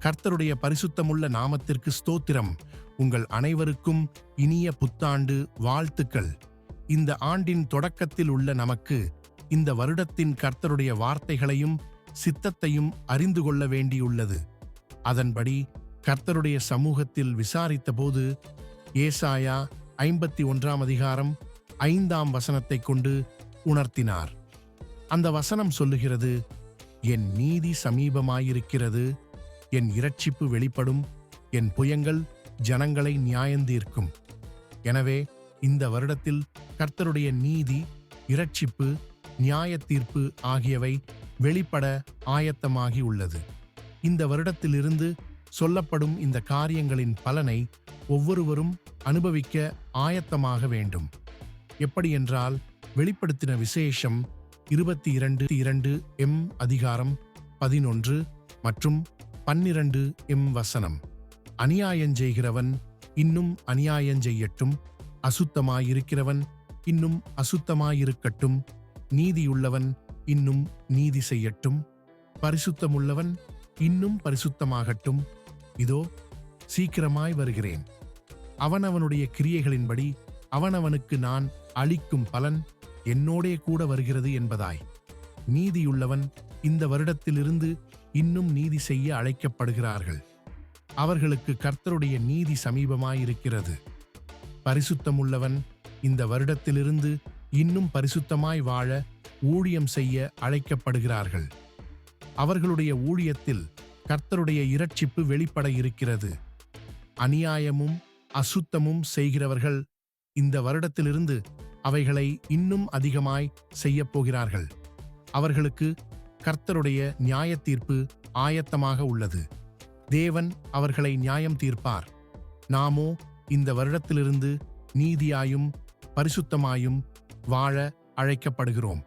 கர்த்தருடைய பரிசுத்தமுள்ள நாமத்திற்கு ஸ்தோத்திரம். உங்கள் அனைவருக்கும் இனிய புத்தாண்டு வாழ்த்துக்கள். இந்த ஆண்டின் தொடக்கத்தில் உள்ள நமக்கு இந்த வருடத்தின் கர்த்தருடைய வார்த்தைகளையும் சித்தத்தையும் அறிந்து கொள்ள வேண்டியுள்ளது. அதன்படி கர்த்தருடைய சமூகத்தில் விசாரித்தபோது ஏசாயா 51 அதிகாரம் 5 வசனத்தை கொண்டு உணர்த்தினார். அந்த வசனம் சொல்லுகிறது, என் நீதி சமீபமாயிருக்கிறது, என் இரட்சிப்பு வெளிப்படும், என் புயங்கள் ஜனங்களை நியாயந்தீர்க்கும். எனவே இந்த வருடத்தில் கர்த்தருடைய நீதி, இரட்சிப்பு, நியாய தீர்ப்பு ஆகியவை வெளிப்பட ஆயத்தமாகி உள்ளது. இந்த வருடத்திலிருந்து சொல்லப்படும் இந்த காரியங்களின் பலனை ஒவ்வொருவரும் அனுபவிக்க ஆயத்தமாக வேண்டும். எப்படியென்றால், வெளிப்படுத்தின விசேஷம் 22 அதிகாரம் 11 மற்றும் 12 வசனம். அநியாயஞ்செய்கிறவன் இன்னும் அநியாயஞ்செய்யட்டும், அசுத்தமாயிருக்கிறவன் இன்னும் அசுத்தமாயிருக்கட்டும், நீதியுள்ளவன் இன்னும் நீதி செய்யட்டும், பரிசுத்தமுள்ளவன் இன்னும் பரிசுத்தமாகட்டும். இதோ சீக்கிரமாய் வருகிறேன். அவனவனுடைய கிரியைகளின்படி அவனவனுக்கு நான் அளிக்கும் பலன் என்னோடே கூட வருகிறது என்பதாய். நீதியுள்ளவன் இந்த வருடத்திலிருந்து இன்னும் நீதி செய்ய அழைக்கப்படுகிறார்கள். அவர்களுக்கு கர்த்தருடைய நீதி சமீபமாயிருக்கிறது. பரிசுத்தமுள்ளவன் இந்த வருடத்திலிருந்து இன்னும் பரிசுத்தமாய் வாழ ஊழியம் செய்ய அழைக்கப்படுகிறார்கள். அவர்களுடைய ஊழியத்தில் கர்த்தருடைய இரட்சிப்பு வெளிப்பட இருக்கிறது. அநியாயமும் அசுத்தமும் செய்கிறவர்கள் இந்த வருடத்திலிருந்து அவைகளை இன்னும் அதிகமாய் செய்யப் போகிறார்கள். அவர்களுக்கு கர்த்தருடைய நியாய தீர்ப்பு ஆயத்தமாக உள்ளது. தேவன் அவர்களை நியாயம் தீர்ப்பார். நாமோ இந்த வருடத்திலிருந்து நீதியாயும் பரிசுத்தமாயும் வாழ அழைக்கப்படுகிறோம்.